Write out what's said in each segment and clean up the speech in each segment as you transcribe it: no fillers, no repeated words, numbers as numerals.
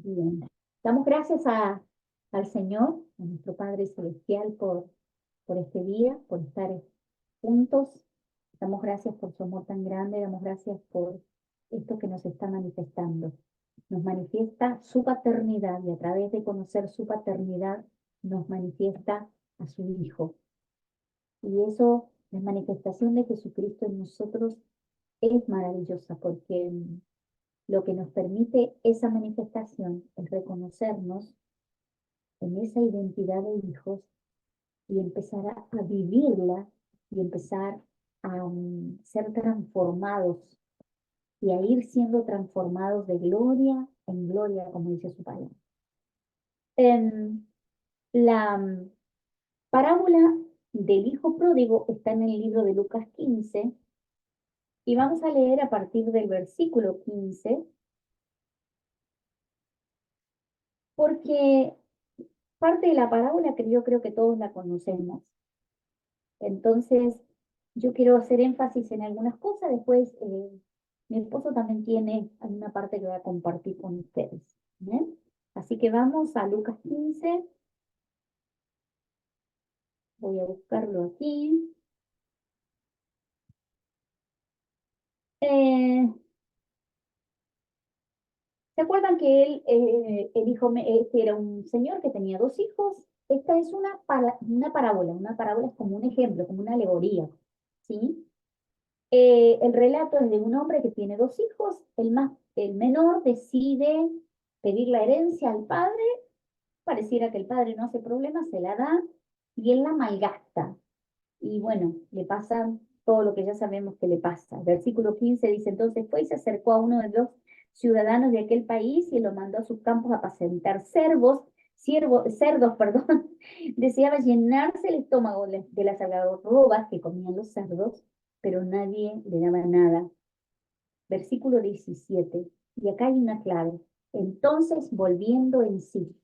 Bien. Damos gracias al Señor, a nuestro Padre Celestial, por este día, por estar juntos. Damos gracias por su amor tan grande, damos gracias por esto que nos está manifestando. Nos manifiesta su paternidad y a través de conocer su paternidad nos manifiesta a su Hijo. Y eso, la manifestación de Jesucristo en nosotros es maravillosa porque lo que nos permite esa manifestación es reconocernos en esa identidad de hijos y empezar a vivirla y empezar a ser transformados y a ir siendo transformados de gloria en gloria, como dice su palabra. En la parábola del hijo pródigo está en el libro de Lucas 15 y vamos a leer a partir del versículo 15 porque parte de la parábola que yo creo que todos la conocemos. Entonces, yo quiero hacer énfasis en algunas cosas. Después, mi esposo también tiene alguna parte que voy a compartir con ustedes. ¿Bien? Así que vamos a Lucas 15. Voy a buscarlo aquí. Eh, ¿Se acuerdan que el hijo, este era un señor que tenía dos hijos? Esta es una parábola. Una parábola es como un ejemplo, como una alegoría. ¿Sí? El relato es de un hombre que tiene dos hijos. El menor decide pedir la herencia al padre. Pareciera que el padre no hace problema, se la da y él la malgasta. Y bueno, le pasa todo lo que ya sabemos que le pasa. El versículo 15 dice, entonces fue y se acercó a uno de los ciudadanos de aquel país y lo mandó a sus campos a apacentar cerdos, perdón. Deseaba llenarse el estómago de las algarrobas que comían los cerdos, pero nadie le daba nada. Versículo 17, y acá hay una clave. Entonces, volviendo en sí,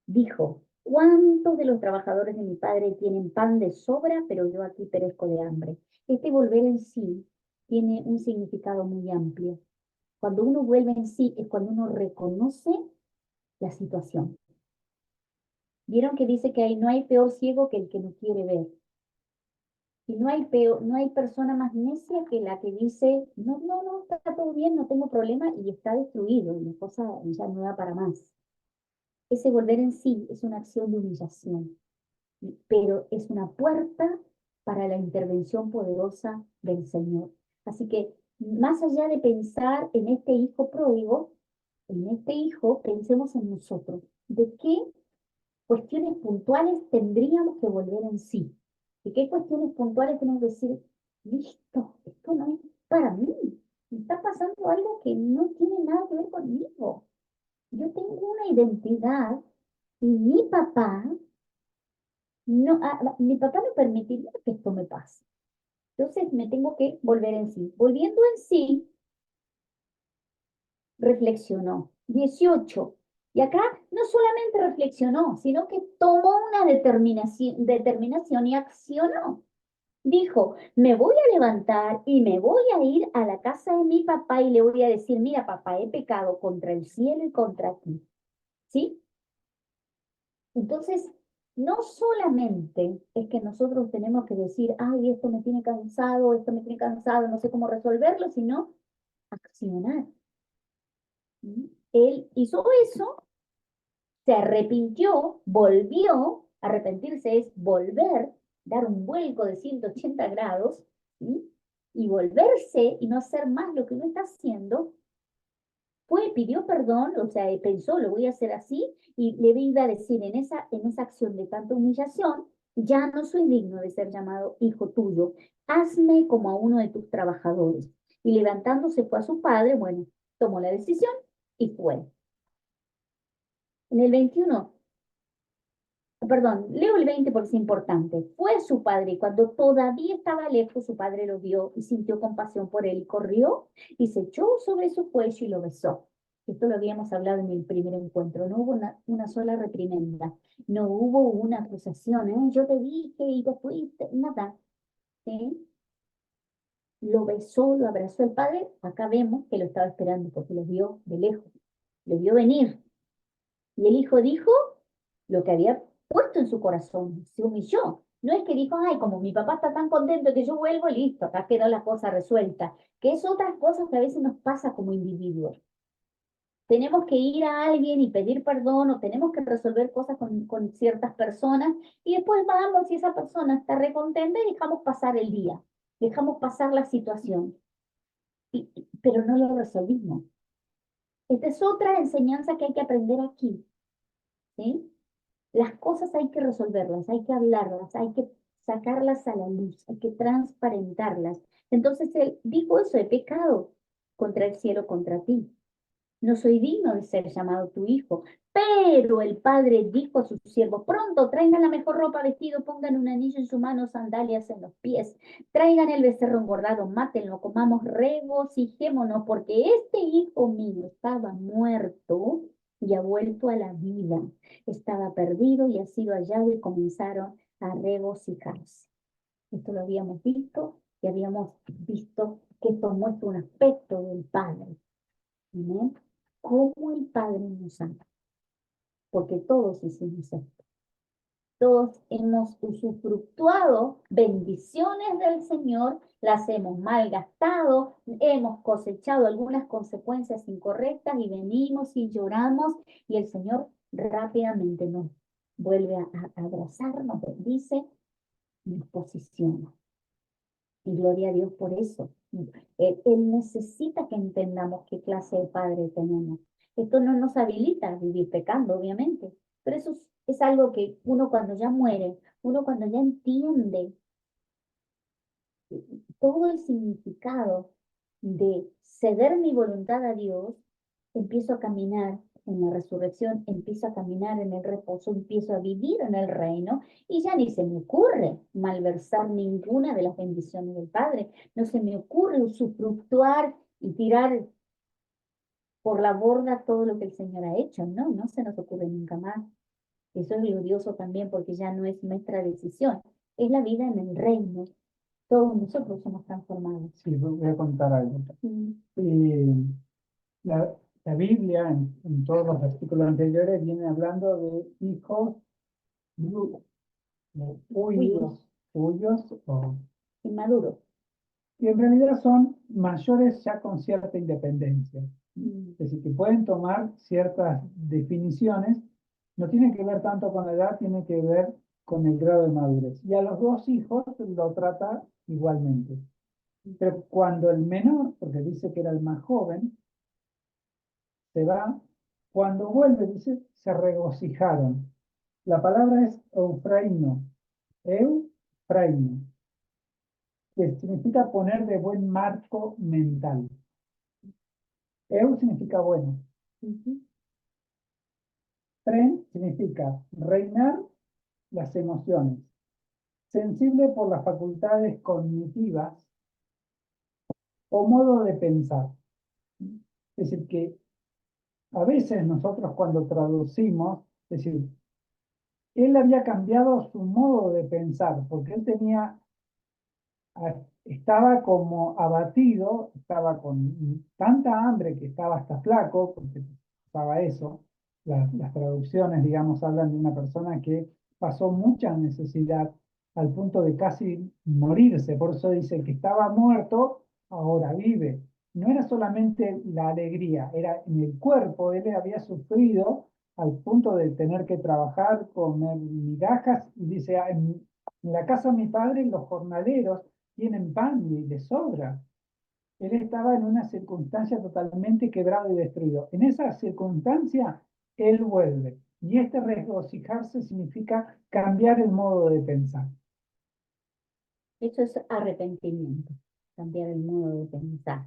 dijo, ¿cuántos de los trabajadores de mi padre tienen pan de sobra, pero yo aquí perezco de hambre? Este volver en sí tiene un significado muy amplio. Cuando uno vuelve en sí es cuando uno reconoce la situación. Vieron que dice que no hay peor ciego que el que no quiere ver. Y no hay persona más necia que la que dice, no, no, no, está todo bien, no tengo problema y está destruido y la cosa ya no da para más. Ese volver en sí es una acción de humillación, pero es una puerta para la intervención poderosa del Señor. Así que más allá de pensar en este hijo pródigo, en este hijo, pensemos en nosotros. ¿De qué cuestiones puntuales tendríamos que volver en sí? ¿De qué cuestiones puntuales tenemos que decir, listo, esto no es para mí? Me está pasando algo que no tiene nada que ver conmigo. Yo tengo una identidad y mi papá no permitiría que esto me pase. Entonces me tengo que volver en sí. Volviendo en sí, reflexionó. 18. Y acá no solamente reflexionó, sino que tomó una determinación y accionó. Dijo, me voy a levantar y me voy a ir a la casa de mi papá y le voy a decir, mira, papá, he pecado contra el cielo y contra ti. ¿Sí? Entonces, no solamente es que nosotros tenemos que decir, ay, esto me tiene cansado, no sé cómo resolverlo, sino accionar. ¿Mm? Él hizo eso, se arrepintió, volvió, arrepentirse es volver, dar un vuelco de 180 grados, ¿sí? Y volverse y no hacer más lo que uno está haciendo, fue, pidió perdón, o sea, pensó, lo voy a hacer así, y le iba a decir en esa acción de tanta humillación, ya no soy digno de ser llamado hijo tuyo, hazme como a uno de tus trabajadores. Y levantándose fue a su padre, bueno, tomó la decisión y fue. En el 21, perdón, leo el 20 porque es importante. Fue su padre y cuando todavía estaba lejos, su padre lo vio y sintió compasión por él y corrió y se echó sobre su cuello y lo besó. Esto lo habíamos hablado en el primer encuentro. No hubo una sola reprimenda, no hubo una acusación, ¿eh? Yo te dije y te fuiste, nada. ¿Sí? lo besó, lo abrazó el padre. Acá vemos que lo estaba esperando porque lo vio de lejos, lo vio venir. Y el hijo dijo lo que había puesto en su corazón, se humilló. No es que dijo, ay, como mi papá está tan contento que yo vuelvo, listo, acá quedó la cosa resuelta. Que es otras cosas que a veces nos pasa como individuos. Tenemos que ir a alguien y pedir perdón o tenemos que resolver cosas con ciertas personas y después vamos y esa persona está recontenta y dejamos pasar el día, dejamos pasar la situación, pero no lo resolvimos. Esta es otra enseñanza que hay que aprender aquí, ¿sí? Las cosas hay que resolverlas, hay que hablarlas, hay que sacarlas a la luz, hay que transparentarlas. Entonces él dijo eso, he pecado contra el cielo, contra ti. No soy digno de ser llamado tu hijo. Pero el padre dijo a sus siervos, pronto traigan la mejor ropa, vestido, pongan un anillo en su mano, sandalias en los pies, traigan el becerro engordado, mátenlo, comamos, regocijémonos, porque este hijo mío estaba muerto y ha vuelto a la vida. Estaba perdido y ha sido hallado y comenzaron a regocijarse. Esto lo habíamos visto y habíamos visto que esto muestra un aspecto del padre. ¿No? Cómo el Padre nos ama, porque todos hicimos esto. Todos hemos usufructuado bendiciones del Señor, las hemos malgastado, hemos cosechado algunas consecuencias incorrectas y venimos y lloramos y el Señor rápidamente nos vuelve a abrazar, nos bendice y nos posiciona. Y gloria a Dios por eso. Él necesita que entendamos qué clase de padre tenemos. Esto no nos habilita a vivir pecando, obviamente, pero eso es algo que uno cuando ya muere, uno cuando ya entiende todo el significado de ceder mi voluntad a Dios, empiezo a caminar en la resurrección, empiezo a caminar en el reposo, empiezo a vivir en el reino y ya ni se me ocurre malversar ninguna de las bendiciones del Padre, no se me ocurre usufructuar y tirar por la borda todo lo que el Señor ha hecho, no se nos ocurre nunca más. Eso es glorioso también porque ya no es nuestra decisión, es la vida en el reino. Todos nosotros somos transformados. Sí, voy a contar algo. Mm. La Biblia, en todos los versículos anteriores, viene hablando de hijos huyos, o Inmaduro. que en realidad son mayores ya con cierta independencia. Mm. Es decir, que pueden tomar ciertas definiciones, no tiene que ver tanto con la edad, tiene que ver con el grado de madurez. Y a los dos hijos lo trata igualmente. Pero cuando el menor, porque dice que era el más joven, se va, cuando vuelve, dice, se regocijaron. La palabra es eufraino, eufraino, que significa poner de buen marco mental. Eu significa bueno. Ujú. Fren significa reinar las emociones. Sensible por las facultades cognitivas o modo de pensar. Es decir, que a veces nosotros cuando traducimos, es decir, él había cambiado su modo de pensar, porque él estaba como abatido, estaba con tanta hambre que estaba hasta flaco, porque pasaba eso. Las traducciones, digamos, hablan de una persona que pasó mucha necesidad al punto de casi morirse. Por eso dice que estaba muerto, ahora vive. No era solamente la alegría, era en el cuerpo. Él había sufrido al punto de tener que trabajar, comer migajas, y dice, en la casa de mi padre los jornaleros tienen pan y les sobra. Él estaba en una circunstancia totalmente quebrado y destruido. En esa circunstancia, él vuelve. Y este regocijarse significa cambiar el modo de pensar. Eso es arrepentimiento, cambiar el modo de pensar.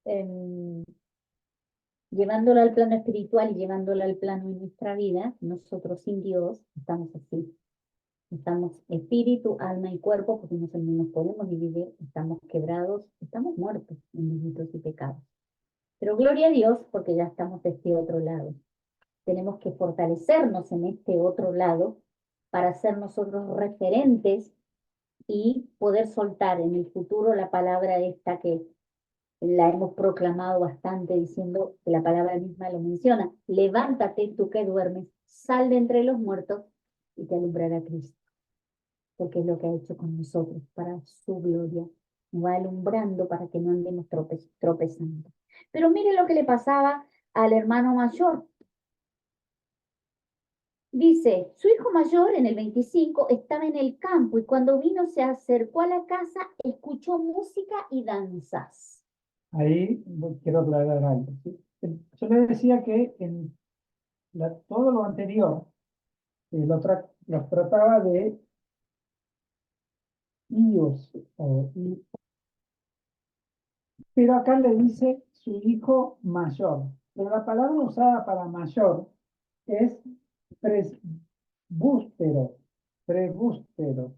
Em, Llevándolo al plano espiritual y llevándolo al plano de nuestra vida, nosotros sin Dios estamos así. Estamos espíritu, alma y cuerpo, porque no nos podemos dividir, estamos quebrados, estamos muertos en delitos y pecados. Pero gloria a Dios porque ya estamos de este otro lado. Tenemos que fortalecernos en este otro lado para ser nosotros referentes y poder soltar en el futuro la palabra esta que la hemos proclamado bastante diciendo que la palabra misma lo menciona. Levántate tú que duermes, sal de entre los muertos y te alumbrará Cristo, porque es lo que ha hecho con nosotros para su gloria. Nos va alumbrando para que no andemos tropezando. Pero mire lo que le pasaba al hermano mayor. Dice, su hijo mayor en el 25 estaba en el campo y cuando vino se acercó a la casa, escuchó música y danzas. Ahí quiero aclarar algo, ¿sí? Yo les decía que en todo lo anterior los trataba de hijos, pero acá le dice su hijo mayor. Pero la palabra usada para mayor es presbústero, presbústero.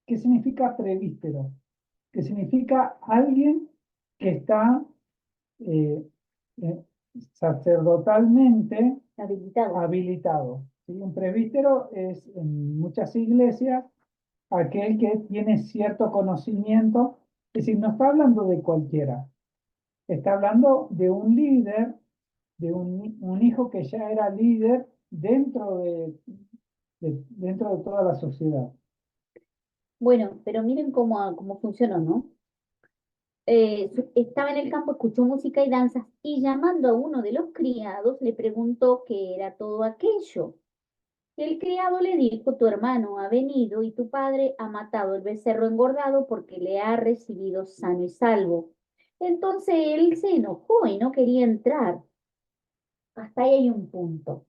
¿Qué significa presbítero? Que significa alguien que está eh, eh, sacerdotalmente habilitado. ¿Sí? Un presbítero es en muchas iglesias aquel que tiene cierto conocimiento, es decir, no está hablando de cualquiera, está hablando de un líder, de un hijo que ya era líder dentro de toda la sociedad. Bueno, pero miren cómo funcionó, ¿no? Estaba en el campo, escuchó música y danzas y llamando a uno de los criados le preguntó qué era todo aquello. El criado le dijo, tu hermano ha venido y tu padre ha matado el becerro engordado porque le ha recibido sano y salvo. Entonces él se enojó y no quería entrar. Hasta ahí hay un punto.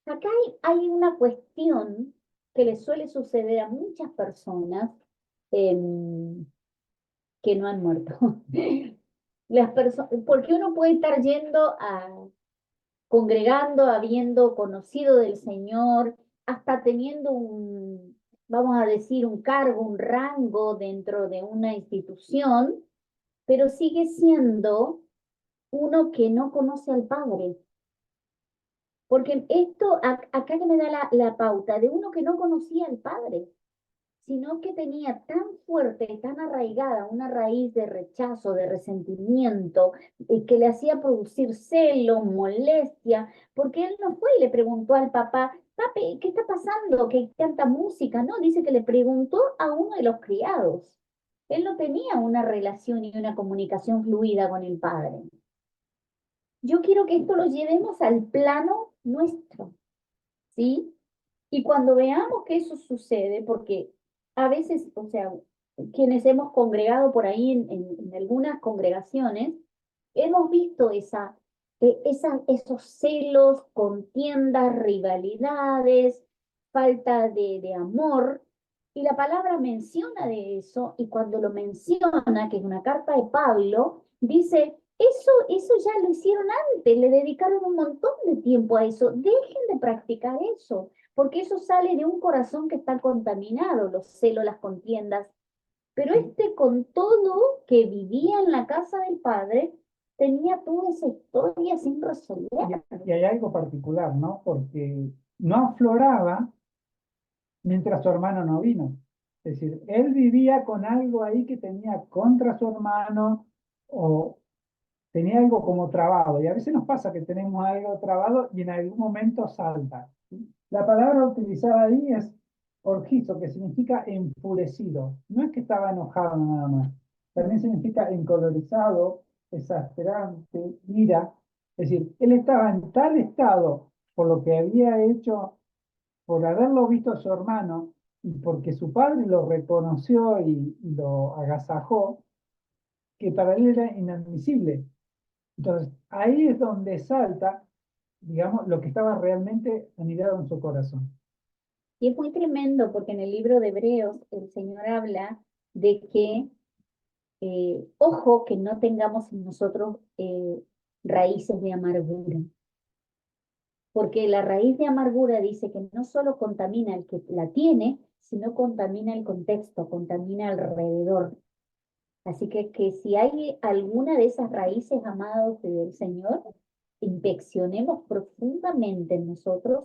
Acá hay una cuestión que le suele suceder a muchas personas em, que no han muerto. Porque uno puede estar congregando, habiendo conocido del Señor, hasta teniendo vamos a decir, un cargo, un rango dentro de una institución, pero sigue siendo uno que no conoce al Padre. Porque acá que me da la pauta de uno que no conocía al Padre, sino que tenía tan fuerte, tan arraigada una raíz de rechazo, de resentimiento, que le hacía producir celo, molestia, porque él no fue y le preguntó al papá, papi, ¿qué está pasando? ¿Qué tanta música? No, dice que le preguntó a uno de los criados. Él no tenía una relación y una comunicación fluida con el padre. Yo quiero que esto lo llevemos al plano nuestro, ¿sí? Y cuando veamos que eso sucede, porque a veces, o sea, quienes hemos congregado por ahí en algunas congregaciones, hemos visto esos celos, contiendas, rivalidades, falta de amor, y la palabra menciona de eso, y cuando lo menciona, que es una carta de Pablo, dice, eso ya lo hicieron antes, le dedicaron un montón de tiempo a eso, dejen de practicar eso porque eso sale de un corazón que está contaminado, los celos, las contiendas. Pero con todo que vivía en la casa del padre, tenía toda esa historia sin resolver. Y hay algo particular, ¿no? Porque no afloraba mientras su hermano no vino. Es decir, él vivía con algo ahí que tenía contra su hermano o tenía algo como trabado. Y a veces nos pasa que tenemos algo trabado y en algún momento salta. La palabra utilizada ahí es orgizo, que significa enfurecido. No es que estaba enojado nada más. También significa encolorizado, exasperante, ira. Es decir, él estaba en tal estado por lo que había hecho, por haberlo visto a su hermano y porque su padre lo reconoció y lo agasajó, que para él era inadmisible. Entonces, ahí es donde salta, digamos, lo que estaba realmente anidado en su corazón. Y es muy tremendo porque en el libro de Hebreos el Señor habla de que, ojo, que no tengamos en nosotros raíces de amargura. Porque la raíz de amargura dice que no solo contamina al que la tiene, sino contamina el contexto, contamina alrededor. Así que si hay alguna de esas raíces, amados del Señor, inspeccionemos profundamente en nosotros,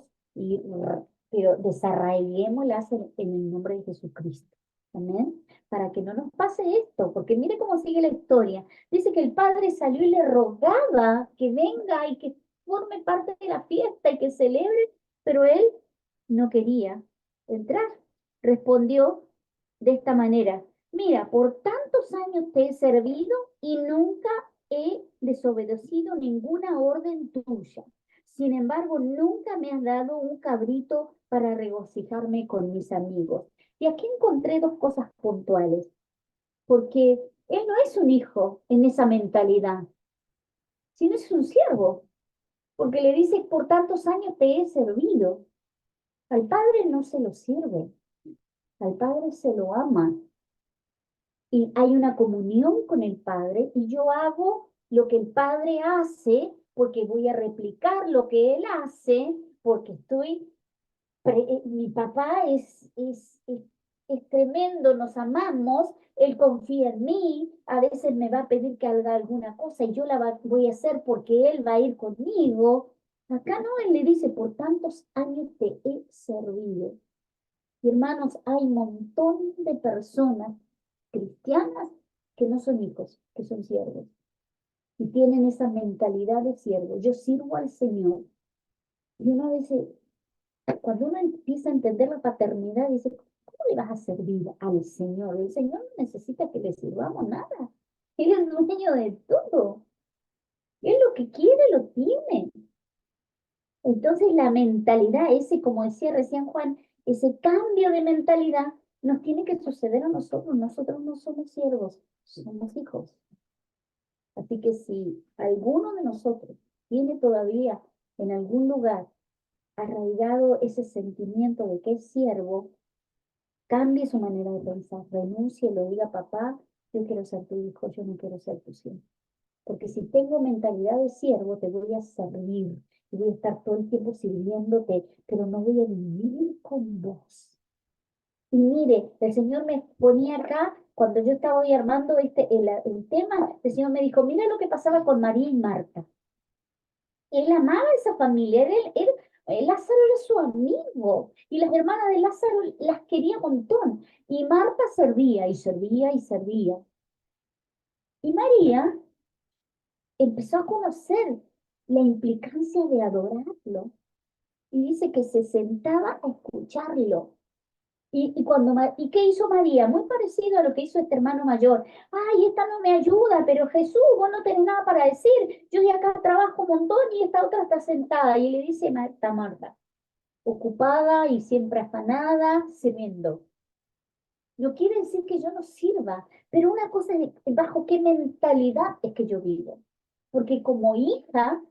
pero desarraiguémoslas en el nombre de Jesucristo. Amén. Para que no nos pase esto, porque mire cómo sigue la historia. Dice que el padre salió y le rogaba que venga y que forme parte de la fiesta y que celebre, pero él no quería entrar. Respondió de esta manera: mira, por tantos años te he servido y nunca he desobedecido ninguna orden tuya. Sin embargo, nunca me has dado un cabrito para regocijarme con mis amigos. Y aquí encontré dos cosas puntuales, porque él no es un hijo en esa mentalidad, sino es un siervo, porque le dice, por tantos años te he servido. Al padre no se lo sirve, al padre se lo ama. Y hay una comunión con el padre y yo hago lo que el padre hace porque voy a replicar lo que él hace, porque mi papá es tremendo, nos amamos, él confía en mí, a veces me va a pedir que haga alguna cosa y yo voy a hacer porque él va a ir conmigo. Acá no, él le dice, por tantos años te he servido. Y hermanos, hay un montón de personas cristianas que no son hijos, que son siervos. Y tienen esa mentalidad de siervo. Yo sirvo al Señor. Y uno dice, cuando uno empieza a entender la paternidad, dice, ¿cómo le vas a servir al Señor? El Señor no necesita que le sirvamos nada. Él es dueño de todo. Él lo que quiere lo tiene. Entonces la mentalidad, ese, como decía recién Juan, ese cambio de mentalidad nos tiene que suceder a nosotros. Nosotros no somos siervos, somos hijos. Así que si alguno de nosotros tiene todavía en algún lugar arraigado ese sentimiento de que es siervo, cambie su manera de pensar, renuncie, lo diga: papá, yo quiero ser tu hijo, yo no quiero ser tu siervo. Porque si tengo mentalidad de siervo, te voy a servir y voy a estar todo el tiempo sirviéndote, pero no voy a vivir con vos. Y mire, el Señor me ponía acá, cuando yo estaba hoy armando el tema, el Señor me dijo, mira lo que pasaba con María y Marta. Él amaba a esa familia, Lázaro era su amigo, y las hermanas de Lázaro las quería un montón. Y Marta servía, y servía, y servía. Y María empezó a conocer la implicancia de adorarlo. Y dice que se sentaba a escucharlo. ¿Y qué hizo María? Muy parecido a lo que hizo este hermano mayor. Ay, esta no me ayuda, pero Jesús, vos no tenés nada para decir. Yo de acá trabajo un montón y esta otra está sentada. Y le dice Marta, Marta, ocupada y siempre afanada, sirviendo. No quiere decir que yo no sirva, pero una cosa es bajo qué mentalidad es que yo vivo. Porque como hija,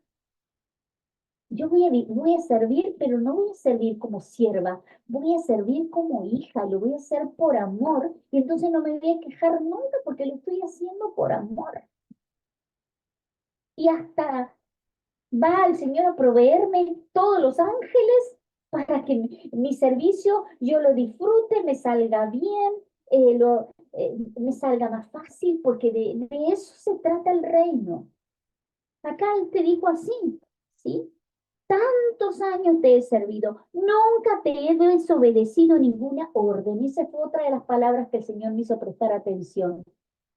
yo voy a servir, pero no voy a servir como sierva, voy a servir como hija, lo voy a hacer por amor, y entonces no me voy a quejar nunca porque lo estoy haciendo por amor. Y hasta va el Señor a proveerme todos los ángeles para que mi servicio yo lo disfrute, me salga bien, me salga más fácil, porque de eso se trata el reino. Acá Él te dijo así, ¿sí? Tantos años te he servido, nunca te he desobedecido ninguna orden. Esa fue otra de las palabras que el Señor me hizo prestar atención.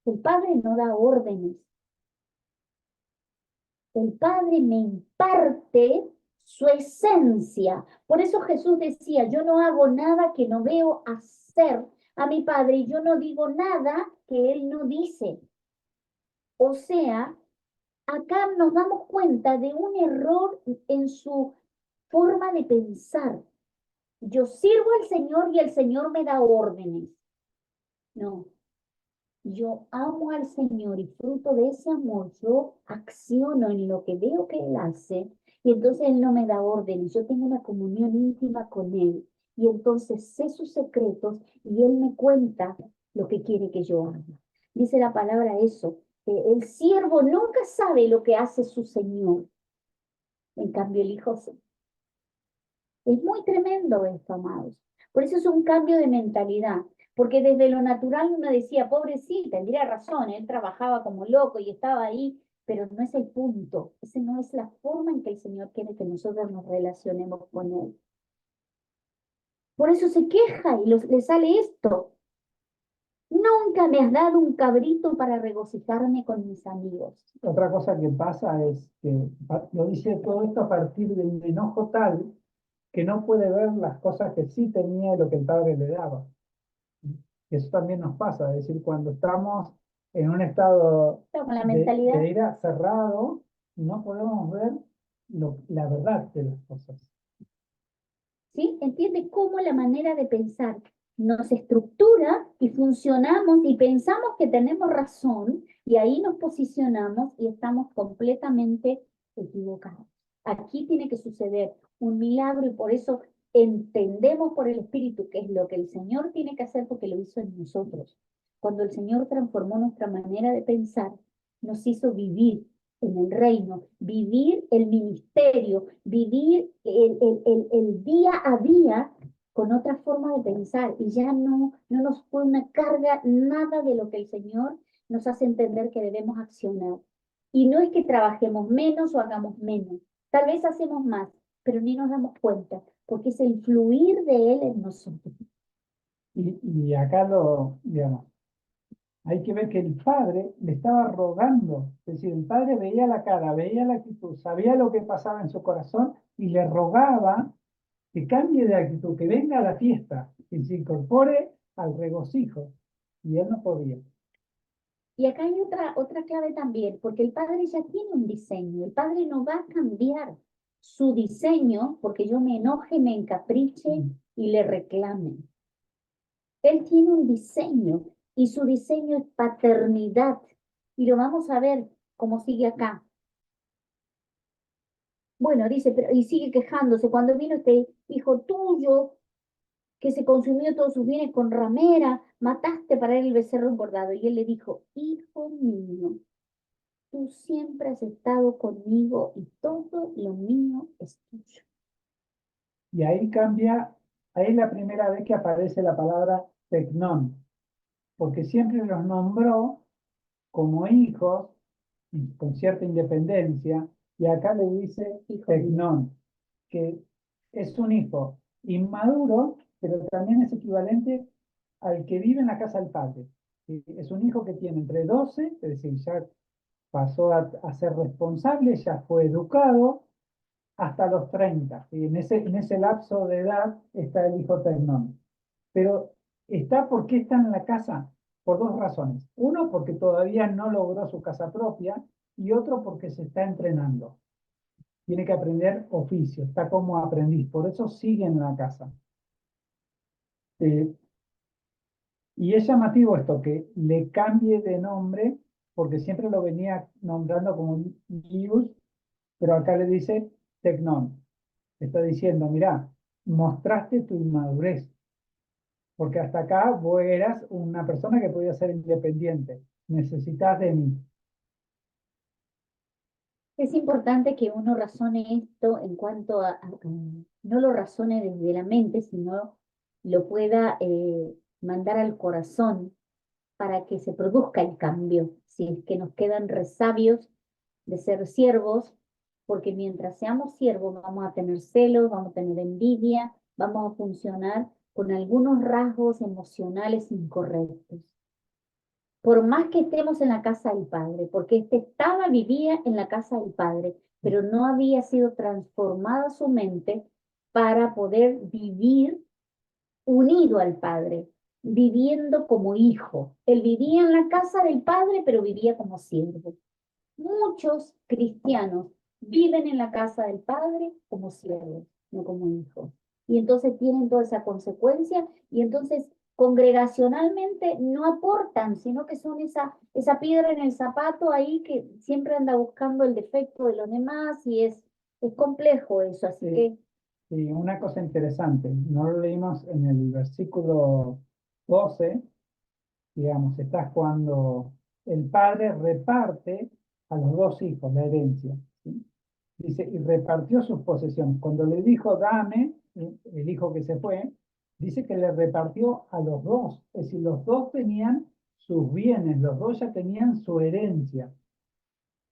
El Padre no da órdenes. El Padre me imparte su esencia. Por eso Jesús decía, yo no hago nada que no veo hacer a mi Padre y yo no digo nada que Él no dice. O sea, acá nos damos cuenta de un error en su forma de pensar. Yo sirvo al Señor y el Señor me da órdenes. No, yo amo al Señor y fruto de ese amor yo acciono en lo que veo que Él hace y entonces Él no me da órdenes. Yo tengo una comunión íntima con Él y entonces sé sus secretos y Él me cuenta lo que quiere que yo haga. Dice la palabra eso, que el siervo nunca sabe lo que hace su Señor. En cambio el Hijo sí. Es muy tremendo esto, amados. Por eso es un cambio de mentalidad. Porque desde lo natural uno decía, pobrecita, tendría razón, él trabajaba como loco y estaba ahí, pero no es el punto. Esa no es la forma en que el Señor quiere que nosotros nos relacionemos con Él. Por eso se queja y le sale esto. nunca me has dado un cabrito para regocijarme con mis amigos. Otra cosa que pasa es que lo dice todo esto a partir de un enojo tal que no puede ver las cosas que sí tenía y lo que el padre le daba. Y eso también nos pasa, es decir, cuando estamos en un estado Con la mentalidad. de ira cerrado, no podemos ver la verdad de las cosas. ¿Sí? Entiende cómo la manera de pensar nos estructura y funcionamos y pensamos que tenemos razón y ahí nos posicionamos y estamos completamente equivocados. Aquí tiene que suceder un milagro y por eso entendemos por el Espíritu que es lo que el Señor tiene que hacer porque lo hizo en nosotros. Cuando el Señor transformó nuestra manera de pensar, nos hizo vivir en el reino, vivir el ministerio, vivir el día a día con otra forma de pensar y ya no nos fue una carga nada de lo que el Señor nos hace entender que debemos accionar. Y no es que trabajemos menos o hagamos menos, tal vez hacemos más, pero ni nos damos cuenta, porque es el fluir de Él en nosotros. Y acá digamos, hay que ver que el padre le estaba rogando, es decir, el padre veía la cara, veía la actitud, sabía lo que pasaba en su corazón y le rogaba que cambie de actitud, que venga a la fiesta, que se incorpore al regocijo. Y él no podía. Y acá hay otra clave también, porque el padre ya tiene un diseño, el padre no va a cambiar su diseño porque yo me enoje, me encapriche y le reclame. Él tiene un diseño y su diseño es paternidad. Y lo vamos a ver cómo sigue acá. Bueno, dice, pero, y sigue quejándose. Cuando vino este hijo tuyo, que se consumió todos sus bienes con ramera, mataste para él el becerro engordado. Y él le dijo, hijo mío, tú siempre has estado conmigo y todo lo mío es tuyo. Y ahí cambia, ahí es la primera vez que aparece la palabra tecnón, porque siempre los nombró como hijos y con cierta independencia, y acá le dice Hijo mío. tecnón, que es un hijo inmaduro, pero también es equivalente al que vive en la casa del padre. ¿Sí? Es un hijo que tiene entre 12, es decir, ya pasó a ser responsable, ya fue educado, hasta los 30. ¿Sí? En ese lapso de edad está el hijo tecnón. Pero ¿por qué está en la casa? Por dos razones. Uno, porque todavía no logró su casa propia, y otro, porque se está entrenando. Tiene que aprender oficio, está como aprendiz, por eso sigue en la casa. Y es llamativo esto, que le cambie de nombre, porque siempre lo venía nombrando como Lius, pero acá le dice Tecnón. Está diciendo, mirá, mostraste tu inmadurez, porque hasta acá vos eras una persona que podía ser independiente, necesitas de mí. Es importante que uno razone esto en cuanto no lo razone desde la mente, sino lo pueda mandar al corazón para que se produzca el cambio, si es que nos quedan resabios de ser siervos, porque mientras seamos siervos vamos a tener celos, vamos a tener envidia, vamos a funcionar con algunos rasgos emocionales incorrectos. Por más que estemos en la casa del Padre, porque vivía en la casa del Padre, pero no había sido transformada su mente para poder vivir unido al Padre, viviendo como hijo. Él vivía en la casa del Padre, pero vivía como siervo. Muchos cristianos viven en la casa del Padre como siervos, no como hijos. Y entonces tienen toda esa consecuencia y entonces congregacionalmente no aportan, sino que son esa piedra en el zapato ahí que siempre anda buscando el defecto de los demás y es complejo eso, así que... Sí, una cosa interesante, no lo leímos en el versículo 12, digamos, está cuando el padre reparte a los dos hijos la herencia. ¿Sí? Dice, y repartió sus posesiones. Cuando le dijo, dame, el hijo que se fue, dice que le repartió a los dos. Es decir, los dos tenían sus bienes, los dos ya tenían su herencia.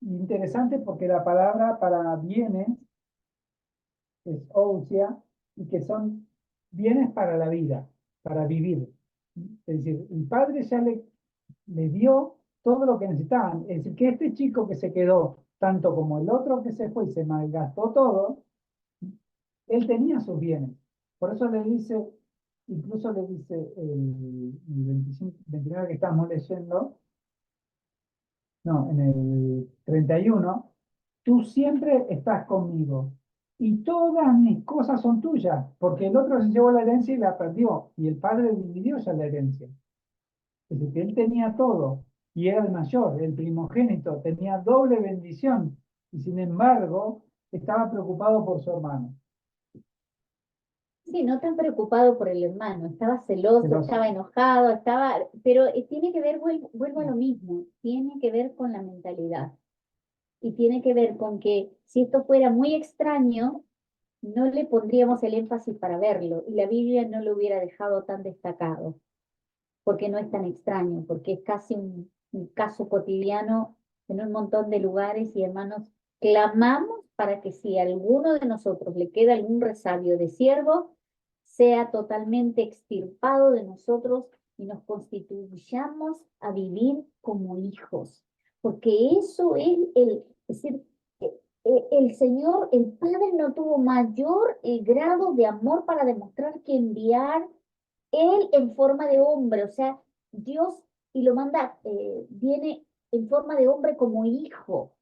Interesante porque la palabra para bienes es ousia y que son bienes para la vida, para vivir. Es decir, el padre ya le dio todo lo que necesitaban. Es decir, que este chico que se quedó, tanto como el otro que se fue y se malgastó todo, él tenía sus bienes. Por eso le dice, incluso le dice el 25, 29 que estamos leyendo, no, en el 31, tú siempre estás conmigo y todas mis cosas son tuyas, porque el otro se llevó la herencia y la perdió, y el padre dividió ya la herencia. Es decir, que él tenía todo y era el mayor, el primogénito, tenía doble bendición y sin embargo estaba preocupado por su hermano. Sí, no tan preocupado por el hermano, estaba celoso, Celoso. estaba enojado, pero tiene que ver, vuelvo a lo mismo, tiene que ver con la mentalidad y tiene que ver con que si esto fuera muy extraño, no le pondríamos el énfasis para verlo y la Biblia no lo hubiera dejado tan destacado, porque no es tan extraño, porque es casi un caso cotidiano en un montón de lugares y hermanos, clamamos para que si a alguno de nosotros le queda algún resabio de siervo, sea totalmente extirpado de nosotros y nos constituyamos a vivir como hijos, porque eso es decir, el Señor, el Padre no tuvo mayor grado de amor para demostrar que enviar él en forma de hombre, o sea, Dios y lo manda, viene en forma de hombre como hijo.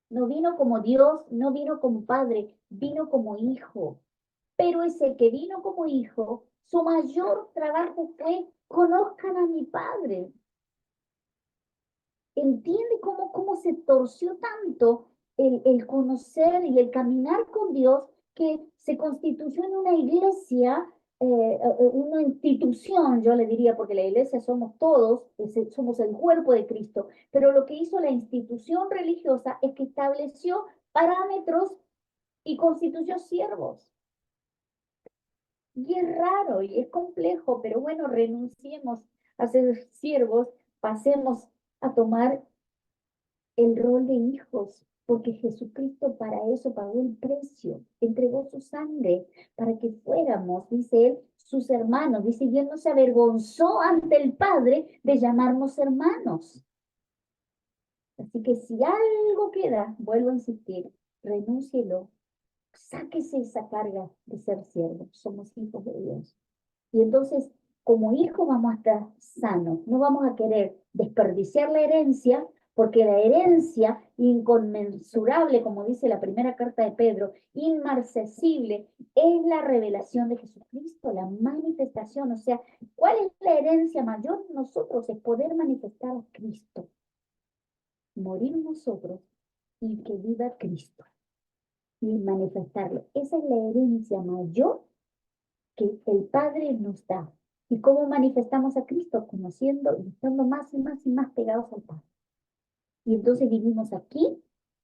No vino como Dios, no vino como padre, vino como hijo. Pero ese que vino como hijo, su mayor trabajo fue conozcan a mi padre. ¿Entiende cómo se torció tanto el conocer y el caminar con Dios que se constituyó en una iglesia, una institución, yo le diría, porque la iglesia somos todos, somos el cuerpo de Cristo, pero lo que hizo la institución religiosa es que estableció parámetros y constituyó siervos? Y es raro y es complejo, pero bueno, renunciemos a ser siervos, pasemos a tomar el rol de hijos, porque Jesucristo para eso pagó el precio, entregó su sangre para que fuéramos, dice él, sus hermanos. Dice, y él no se avergonzó ante el Padre de llamarnos hermanos. Así que si algo queda, vuelvo a insistir, renúncielo, sáquese esa carga de ser siervo. Somos hijos de Dios. Y entonces, como hijo vamos a estar sanos, no vamos a querer desperdiciar la herencia, porque la herencia inconmensurable, como dice la primera carta de Pedro, inmarcesible, es la revelación de Jesucristo, la manifestación. O sea, ¿cuál es la herencia mayor de nosotros? Es poder manifestar a Cristo, morir nosotros y que viva Cristo y manifestarlo. Esa es la herencia mayor que el Padre nos da. ¿Y cómo manifestamos a Cristo? Conociendo y estando más y más y más pegados al Padre. Y entonces vivimos aquí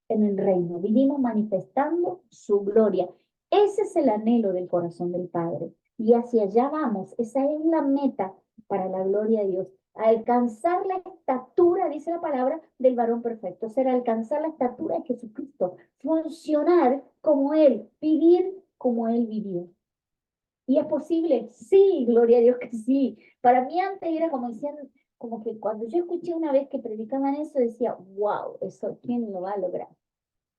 en el reino, vivimos manifestando su gloria. Ese es el anhelo del corazón del Padre. Y hacia allá vamos. Esa es la meta para la gloria de Dios. Alcanzar la estatura, dice la palabra, del varón perfecto. Ser alcanzar la estatura de Jesucristo. Funcionar como Él. Vivir como Él vivió. ¿Y es posible? Sí, gloria a Dios que sí. Para mí antes era como decían, como que cuando yo escuché una vez que predicaban eso, decía, wow, eso, ¿quién lo va a lograr?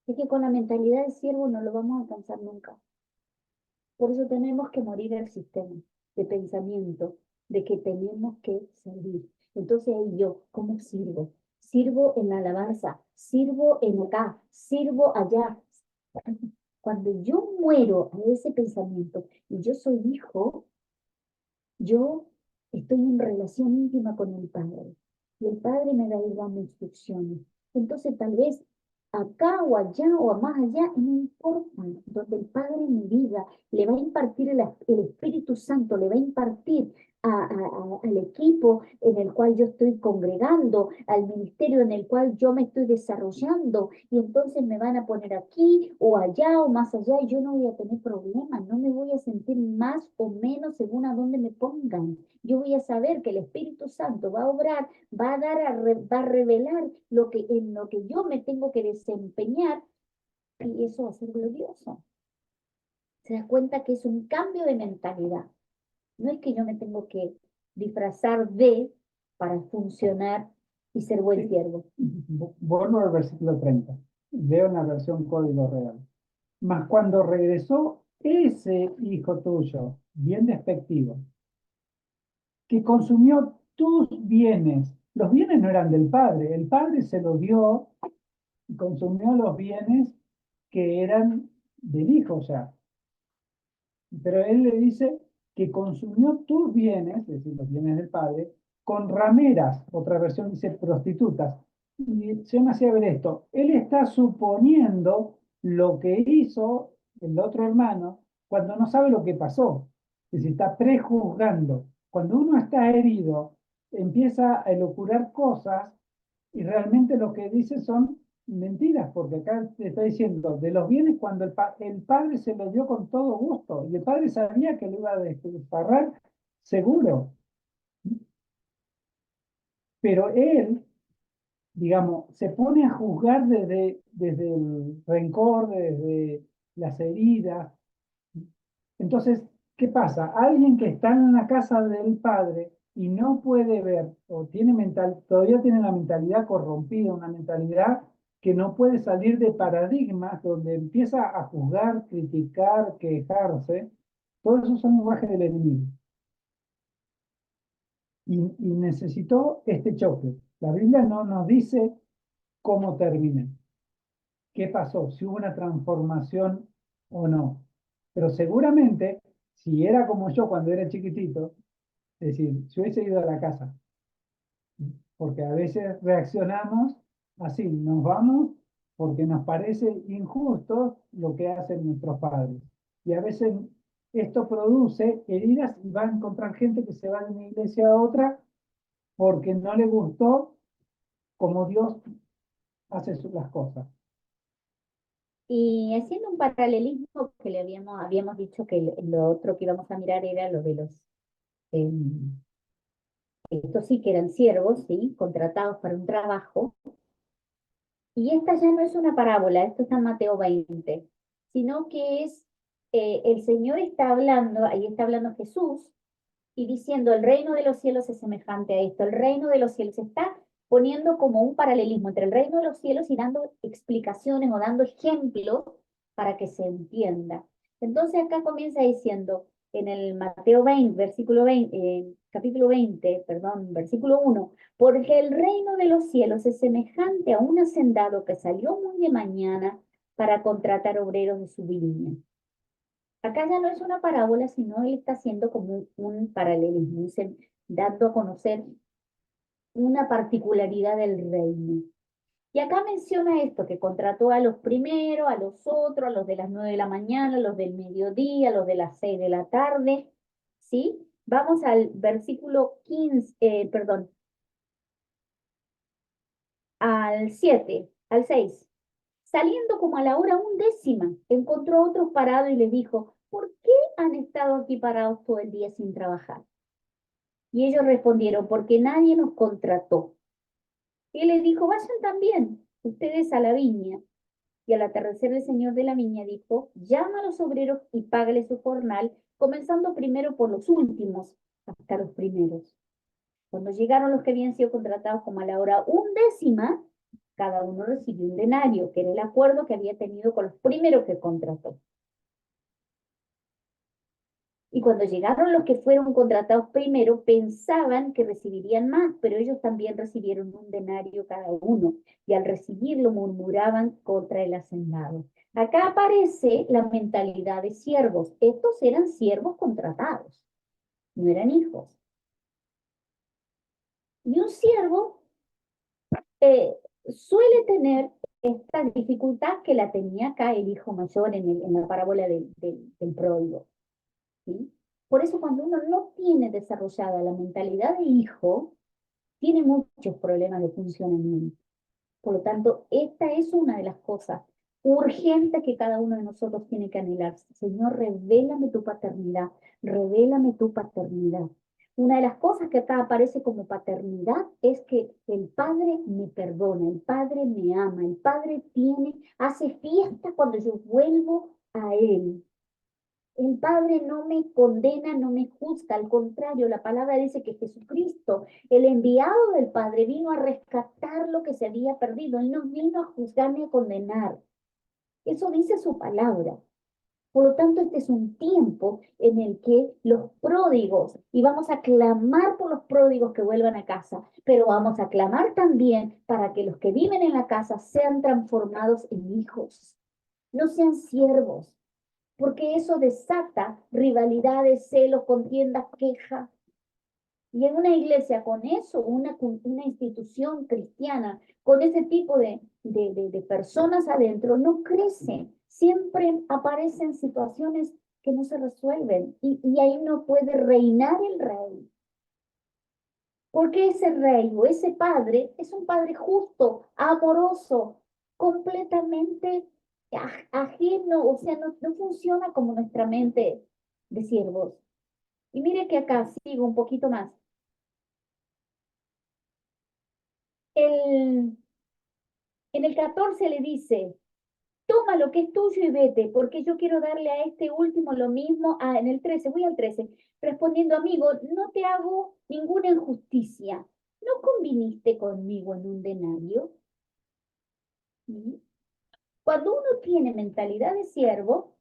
Es que con la mentalidad de siervo no lo vamos a alcanzar nunca. Por eso tenemos que morir el sistema de pensamiento de que tenemos que servir. Entonces ahí yo, ¿cómo sirvo? Sirvo en la alabanza, sirvo en acá, sirvo allá. Cuando yo muero a ese pensamiento y yo soy hijo, yo estoy en relación íntima con el Padre y el Padre me va a ir dando instrucciones. Entonces, tal vez acá o allá o más allá, no importa, donde el Padre en mi vida le va a impartir el Espíritu Santo, le va a impartir al equipo en el cual yo estoy congregando, al ministerio en el cual yo me estoy desarrollando, y entonces me van a poner aquí o allá o más allá, y yo no voy a tener problemas, no me voy a sentir más o menos según a dónde me pongan. Yo voy a saber que el Espíritu Santo va a obrar, va a dar, va a revelar en lo que yo me tengo que desempeñar, y eso va a ser glorioso. Se da cuenta que es un cambio de mentalidad. No es que yo me tengo que disfrazar de para funcionar y ser buen Sí. siervo. Vuelvo al versículo 30. Leo en la versión Código Real. Mas cuando regresó ese hijo tuyo, bien despectivo, que consumió tus bienes, los bienes no eran del padre, el padre se los dio y consumió los bienes que eran del hijo, o sea, pero él le dice que consumió tus bienes, es decir, los bienes del padre, con rameras, otra versión dice prostitutas. Y yo me hacía ver esto, él está suponiendo lo que hizo el otro hermano cuando no sabe lo que pasó, es decir, está prejuzgando. Cuando uno está herido, empieza a elucubrar cosas y realmente lo que dice son mentiras, porque acá te está diciendo de los bienes cuando el padre se los dio con todo gusto y el padre sabía que lo iba a despilfarrar seguro, pero él, digamos, se pone a juzgar desde el rencor, desde las heridas. Entonces, ¿qué pasa? Alguien que está en la casa del padre y no puede ver, o todavía tiene la mentalidad corrompida, una mentalidad que no puede salir de paradigmas donde empieza a juzgar, criticar, quejarse, todo eso son lenguajes del enemigo. Y necesitó este choque. La Biblia no nos dice cómo termina, qué pasó, si hubo una transformación o no. Pero seguramente, si era como yo cuando era chiquitito, es decir, si hubiese ido a la casa, porque a veces reaccionamos así, nos vamos porque nos parece injusto lo que hacen nuestros padres. Y a veces esto produce heridas y va a encontrar gente que se va de una iglesia a otra porque no le gustó como Dios hace las cosas. Y haciendo un paralelismo que habíamos dicho que lo otro que íbamos a mirar era lo de em, estos sí que eran siervos, ¿sí? Contratados para un trabajo. Y esta ya no es una parábola, esto está en Mateo 20, sino que es, el Señor está hablando, ahí está hablando Jesús, y diciendo, el reino de los cielos es semejante a esto, el reino de los cielos está poniendo como un paralelismo entre el reino de los cielos y dando explicaciones o dando ejemplos para que se entienda. Entonces acá comienza diciendo, en el Mateo 20, versículo 20, capítulo 20, perdón, versículo 1, porque el reino de los cielos es semejante a un hacendado que salió muy de mañana para contratar obreros de su viña. Acá ya no es una parábola, sino él está haciendo como un paralelismo, dando a conocer una particularidad del reino. Y acá menciona esto, que contrató a los primeros, a los otros, a los de las 9 de la mañana, a los del mediodía, a los de las 6 de la tarde, ¿sí? Vamos al versículo 15, perdón, al 7, al 6. Saliendo como a la hora 11, encontró a otros parados y les dijo, ¿por qué han estado aquí parados todo el día sin trabajar? Y ellos respondieron, porque nadie nos contrató. Y él les dijo, vayan también ustedes a la viña. Y al atardecer el señor de la viña dijo, llama a los obreros y págale su jornal, comenzando primero por los últimos hasta los primeros. Cuando llegaron los que habían sido contratados como a la hora 11, cada uno recibió un denario, que era el acuerdo que había tenido con los primeros que contrató. Y cuando llegaron los que fueron contratados primero, pensaban que recibirían más, pero ellos también recibieron un denario cada uno, y al recibirlo murmuraban contra el hacendado. Acá aparece la mentalidad de siervos. Estos eran siervos contratados, no eran hijos. Y un siervo suele tener esta dificultad que la tenía acá el hijo mayor en la parábola del pródigo, ¿sí? Por eso cuando uno no tiene desarrollada la mentalidad de hijo, tiene muchos problemas de funcionamiento. Por lo tanto, esta es una de las cosas urgentes que cada uno de nosotros tiene que anhelar. Señor, revélame tu paternidad, revélame tu paternidad. Una de las cosas que acá aparece como paternidad es que el Padre me perdona, el Padre me ama, el Padre hace fiesta cuando yo vuelvo a Él. El Padre no me condena, no me juzga, al contrario, la palabra dice que Jesucristo, el enviado del Padre, vino a rescatar lo que se había perdido. Él no vino a juzgar ni a condenar. Eso dice su palabra. Por lo tanto, este es un tiempo en el que los pródigos, y vamos a clamar por los pródigos que vuelvan a casa, pero vamos a clamar también para que los que viven en la casa sean transformados en hijos, no sean siervos, porque eso desata rivalidades, celos, contiendas, quejas. Y en una iglesia con eso, una institución cristiana, con ese tipo de personas adentro, no crece. Siempre aparecen situaciones que no se resuelven y ahí no puede reinar el rey. Porque ese rey o ese padre es un padre justo, amoroso, completamente ajeno, o sea, no funciona como nuestra mente de siervos. Y mire que acá sigo un poquito más. El, en el 14 le dice, toma lo que es tuyo y vete, porque yo quiero darle a este último lo mismo. Ah, en el 13, voy al 13, respondiendo, amigo, no te hago ninguna injusticia. ¿No conviniste conmigo en un denario? ¿Mm? Cuando uno tiene mentalidad de siervo,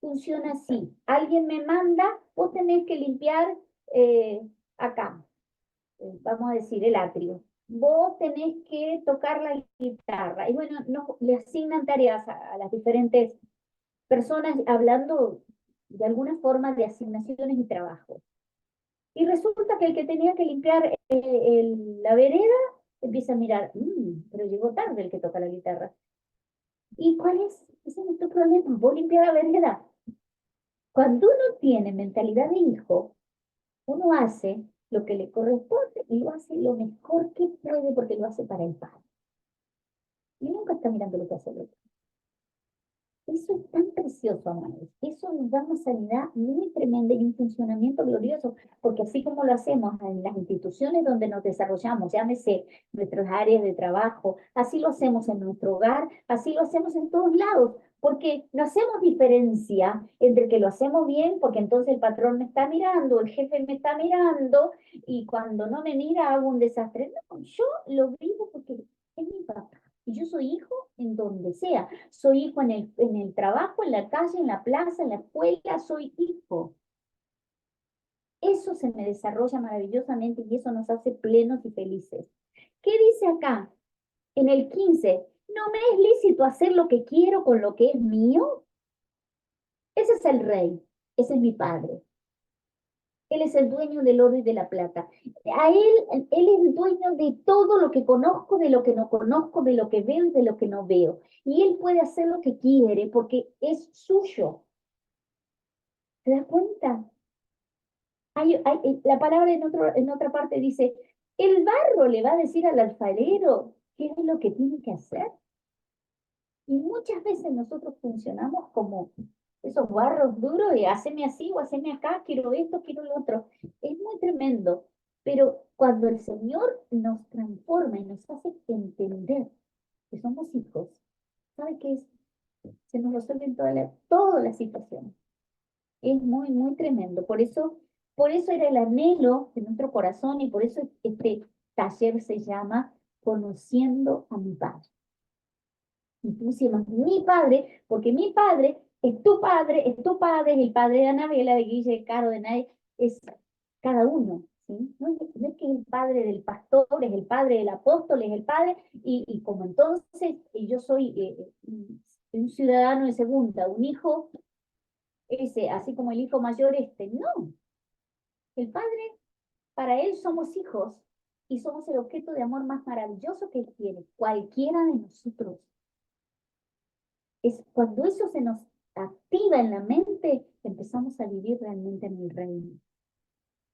funciona así. Alguien me manda, vos tenés que limpiar acá, vamos a decir, el atrio. Vos tenés que tocar la guitarra. Y bueno, no, le asignan tareas a las diferentes personas hablando de alguna forma de asignaciones y trabajo. Y resulta que el que tenía que limpiar la vereda empieza a mirar, pero llegó tarde el que toca la guitarra. ¿Y cuál es? Ese no es tu problema, vos limpiar la vereda. Cuando uno tiene mentalidad de hijo, uno hace lo que le corresponde y lo hace lo mejor que puede porque lo hace para el Padre. Y nunca está mirando lo que hace el otro. Eso es tan precioso, amados. Eso nos da una sanidad muy tremenda y un funcionamiento glorioso, porque así como lo hacemos en las instituciones donde nos desarrollamos, llámese nuestras áreas de trabajo, así lo hacemos en nuestro hogar, así lo hacemos en todos lados, porque no hacemos diferencia entre que lo hacemos bien, porque entonces el patrón me está mirando, el jefe me está mirando, y cuando no me mira hago un desastre. No, yo lo vivo porque es mi papá. Y yo soy hijo en donde sea. Soy hijo en el trabajo, en la calle, en la plaza, en la escuela, soy hijo. Eso se me desarrolla maravillosamente y eso nos hace plenos y felices. ¿Qué dice acá? En el 15, ¿no me es lícito hacer lo que quiero con lo que es mío? Ese es el rey, ese es mi padre. Él es el dueño del oro y de la plata. Él es el dueño de todo lo que conozco, de lo que no conozco, de lo que veo y de lo que no veo. Y él puede hacer lo que quiere porque es suyo. ¿Te das cuenta? La palabra en otra parte dice, el barro le va a decir al alfarero qué es lo que tiene que hacer. Y muchas veces nosotros funcionamos como esos barros duros de haceme así o haceme acá, quiero esto, quiero lo otro. Es muy tremendo, pero cuando el Señor nos transforma y nos hace entender que somos hijos, ¿sabe qué es? Se nos resuelven todas las situaciones. Es muy, muy tremendo. Por eso era el anhelo de nuestro corazón y por eso este taller se llama Conociendo a mi Padre. Y pusimos mi padre, porque mi padre es tu padre, es tu padre, es el padre de Anabela, de Guille, de Caro, de Nadie, es cada uno. ¿Sí? No es que es el padre del pastor, es el padre del apóstol, es el padre, y como entonces yo soy un ciudadano de segunda, un hijo, ese, así como el hijo mayor, no. El padre, para él somos hijos y somos el objeto de amor más maravilloso que él tiene, cualquiera de nosotros. Es cuando eso se nos activa en la mente, empezamos a vivir realmente en el reino.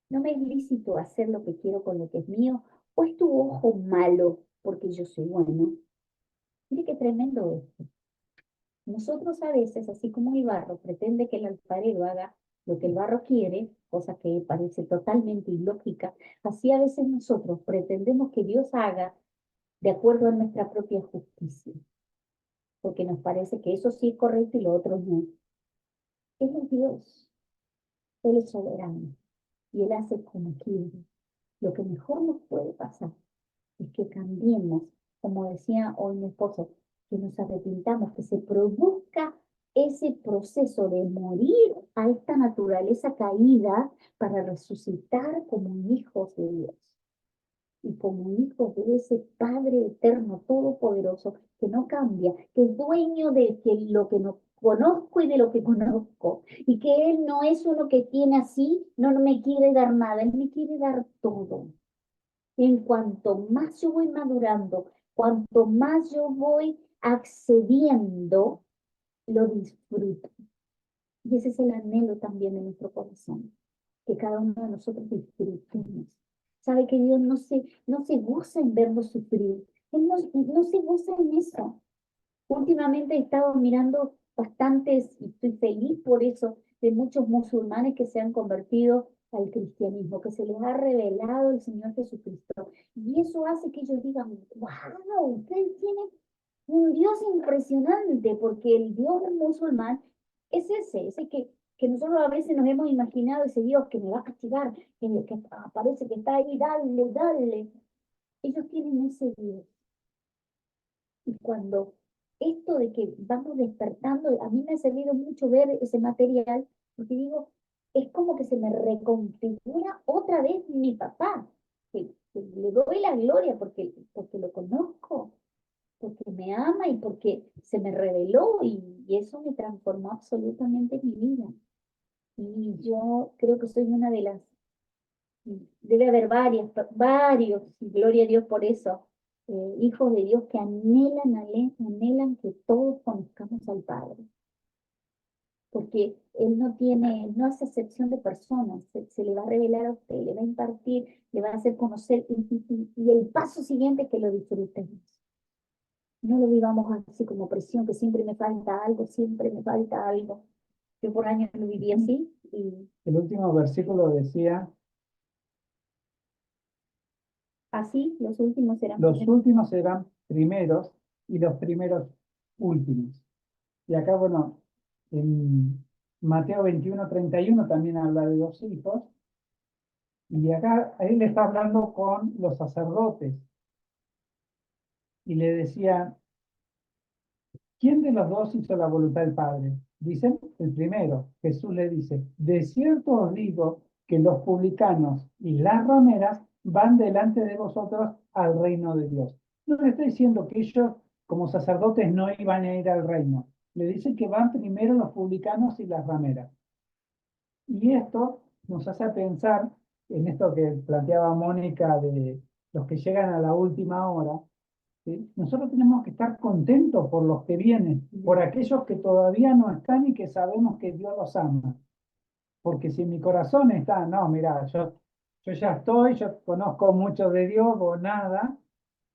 No me es lícito hacer lo que quiero con lo que es mío, o es tu ojo malo porque yo soy bueno. Mire qué tremendo esto. Nosotros a veces, así como el barro pretende que el alfarero haga lo que el barro quiere, cosa que parece totalmente ilógica, así a veces nosotros pretendemos que Dios haga de acuerdo a nuestra propia justicia, porque nos parece que eso sí es correcto y lo otro no. Él es Dios, Él es soberano y Él hace como quiere. Lo que mejor nos puede pasar es que cambiemos, como decía hoy mi esposo, que nos arrepintamos, que se produzca ese proceso de morir a esta naturaleza caída para resucitar como hijos de Dios y como hijos de ese Padre eterno, todopoderoso, que no cambia, que es dueño de lo que no conozco y de lo que conozco, y que Él no es uno que tiene así, no me quiere dar nada, Él me quiere dar todo. En cuanto más yo voy madurando, cuanto más yo voy accediendo, lo disfruto. Y ese es el anhelo también de nuestro corazón, que cada uno de nosotros disfrutemos. Sabe que Dios no se goza en vernos sufrir. Él no se goza en eso. Últimamente he estado mirando bastantes, y estoy feliz por eso, de muchos musulmanes que se han convertido al cristianismo, que se les ha revelado el Señor Jesucristo. Y eso hace que ellos digan, wow, ustedes tienen un Dios impresionante, porque el Dios del musulmán es ese que nosotros a veces nos hemos imaginado, ese Dios que me va a castigar, que parece que está ahí, dale, dale. Ellos tienen ese Dios. Y cuando esto de que vamos despertando, a mí me ha servido mucho ver ese material, porque digo, es como que se me reconfigura otra vez mi papá, que le doy la gloria porque lo conozco, porque me ama y porque se me reveló y eso me transformó absolutamente mi vida. Y yo creo que soy una de las, debe haber varios, y gloria a Dios por eso, hijos de Dios que anhelan que todos conozcamos al Padre, porque Él no hace excepción de personas, se le va a revelar a usted, le va a impartir, le va a hacer conocer, y el paso siguiente es que lo disfrutemos. No lo vivamos así como presión, que siempre me falta algo, siempre me falta algo. Yo por años lo viví así y El último versículo decía, así los últimos eran los primeros. últimos serán primeros y los primeros últimos. Y acá, bueno, en Mateo 21:31 también habla de dos hijos. Y acá él está hablando con los sacerdotes y le decía, ¿quién de los dos hizo la voluntad del Padre? Dicen, el primero. Jesús le dice, de cierto os digo que los publicanos y las rameras van delante de vosotros al reino de Dios. No le está diciendo que ellos como sacerdotes no iban a ir al reino. Le dice que van primero los publicanos y las rameras. Y esto nos hace pensar en esto que planteaba Mónica de los que llegan a la última hora. ¿Sí? Nosotros tenemos que estar contentos por los que vienen, por aquellos que todavía no están y que sabemos que Dios los ama. Porque si mi corazón está, no, mira, yo ya estoy, yo conozco mucho de Dios o nada,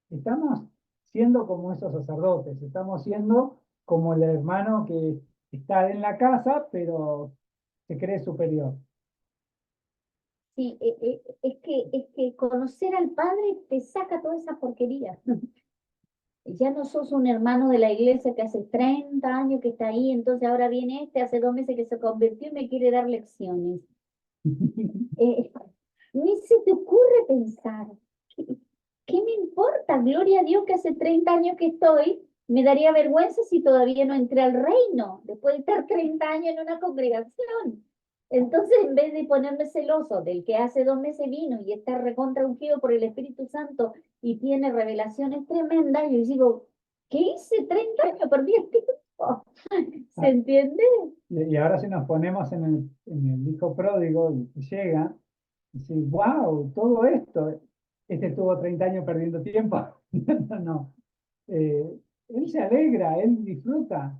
estamos siendo como esos sacerdotes, estamos siendo como el hermano que está en la casa, pero se cree superior. Sí, es que conocer al Padre te saca toda esa porquería. Ya no sos un hermano de la iglesia que hace 30 años que está ahí, entonces ahora viene hace 2 meses que se convirtió y me quiere dar lecciones. Eh, Ni se te ocurre pensar, ¿qué, qué me importa? Gloria a Dios que hace 30 años que estoy, me daría vergüenza si todavía no entré al reino, después de estar 30 años en una congregación. Entonces, en vez de ponerme celoso del que hace 2 meses vino y está recontra ungido por el Espíritu Santo y tiene revelaciones tremendas, yo digo, ¿qué hice 30 años? Perdí el tiempo. ¿Se entiende? Y ahora si nos ponemos en el hijo pródigo y llega, y dice, wow, todo esto, este estuvo 30 años perdiendo tiempo. No, no. Él se alegra, él disfruta.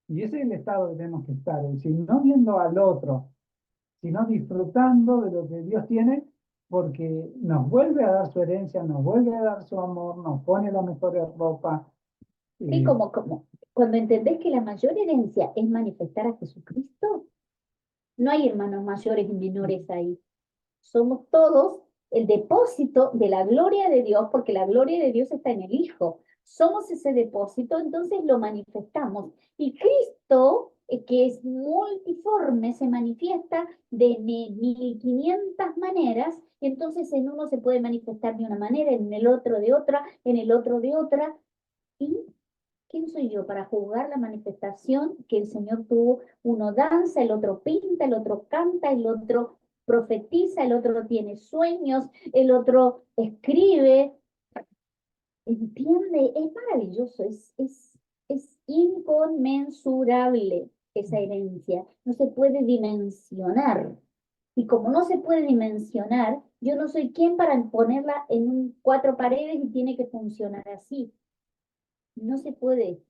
Y ese es el estado que tenemos que estar, es decir, no viendo al otro, sino disfrutando de lo que Dios tiene, porque nos vuelve a dar su herencia, nos vuelve a dar su amor, nos pone la mejor ropa. Sí, eh, como cuando entendés que la mayor herencia es manifestar a Jesucristo, no hay hermanos mayores y menores ahí. Somos todos el depósito de la gloria de Dios, porque la gloria de Dios está en el Hijo. Somos ese depósito, entonces lo manifestamos. Y Cristo que es multiforme, se manifiesta de 1500 maneras, entonces en uno se puede manifestar de una manera, en el otro de otra, en el otro de otra. ¿Y quién soy yo para juzgar la manifestación que el Señor tuvo? Uno danza, el otro pinta, el otro canta, el otro profetiza, el otro tiene sueños, el otro escribe. ¿Entiende? Es maravilloso, es inconmensurable esa herencia. No se puede dimensionar. Y como no se puede dimensionar, yo no soy quien para ponerla en cuatro paredes y tiene que funcionar así. No se puede.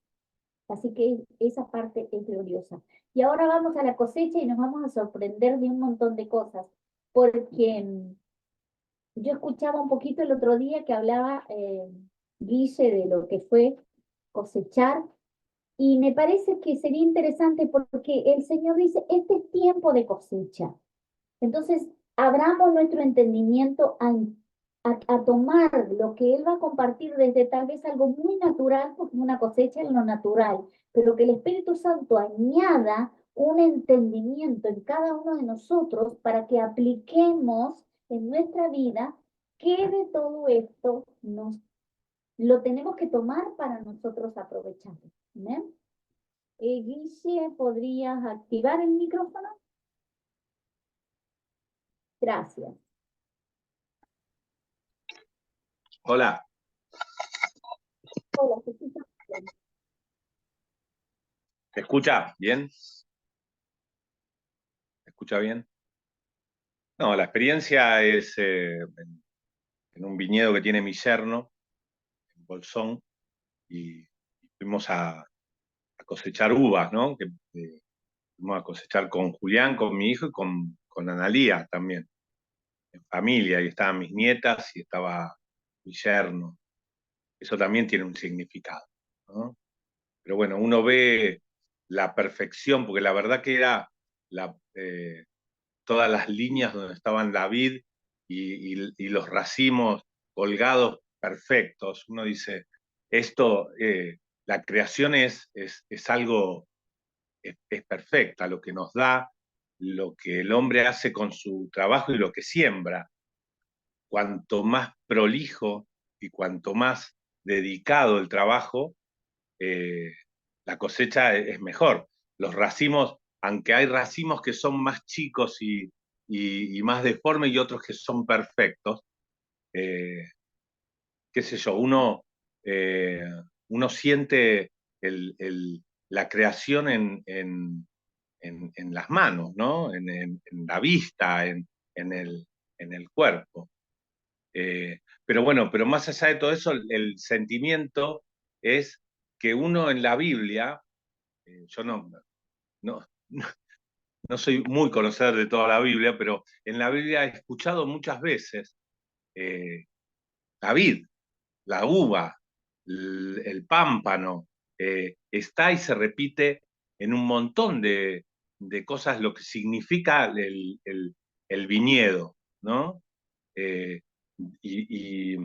Así que esa parte es gloriosa. Y ahora vamos a la cosecha y nos vamos a sorprender de un montón de cosas. Porque yo escuchaba un poquito el otro día que hablaba Guille de lo que fue cosechar y me parece que sería interesante porque el Señor dice, este es tiempo de cosecha. Entonces, abramos nuestro entendimiento a tomar lo que Él va a compartir desde tal vez algo muy natural, porque es una cosecha en lo natural, pero que el Espíritu Santo añada un entendimiento en cada uno de nosotros para que apliquemos en nuestra vida qué de todo esto lo tenemos que tomar para nosotros aprovecharlo. ¿Bien? Guille, ¿podrías activar el micrófono? Gracias. Hola, Hola, ¿se escucha bien? ¿te escucha bien? ¿Te escucha bien? No, la experiencia es en un viñedo que tiene mi yerno, en Bolsón, y fuimos a cosechar uvas, ¿no? Fuimos a cosechar con Julián, con mi hijo y con Analía también, en familia, y estaban mis nietas y estaba mi yerno. Eso también tiene un significado, ¿no? Pero bueno, uno ve la perfección, porque la verdad que era todas las líneas donde estaban la vid y los racimos colgados perfectos. Uno dice, esto, la creación es algo, es perfecta, lo que nos da, lo que el hombre hace con su trabajo y lo que siembra. Cuanto más prolijo y cuanto más dedicado el trabajo, eh, la cosecha es mejor. Los racimos, aunque hay racimos que son más chicos y más deformes y otros que son perfectos, eh, qué sé yo, eh, uno siente la creación en las manos, ¿no? En la vista, en el cuerpo. Pero bueno, pero más allá de todo eso, el sentimiento es que uno en la Biblia, yo no, no soy muy conocedor de toda la Biblia, pero en la Biblia he escuchado muchas veces eh, la vid, la uva, el pámpano, está y se repite en un montón de cosas lo que significa el viñedo, ¿no? Eh, y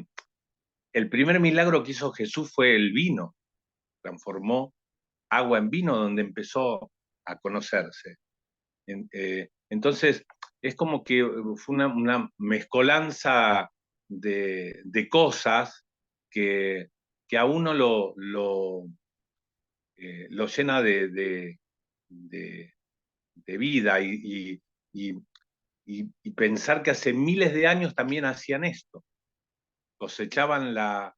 el primer milagro que hizo Jesús fue el vino, transformó agua en vino donde empezó a conocerse. Entonces, es como que fue una mezcolanza de cosas que, que a uno lo llena de, de vida y pensar que hace miles de años también hacían esto. Cosechaban la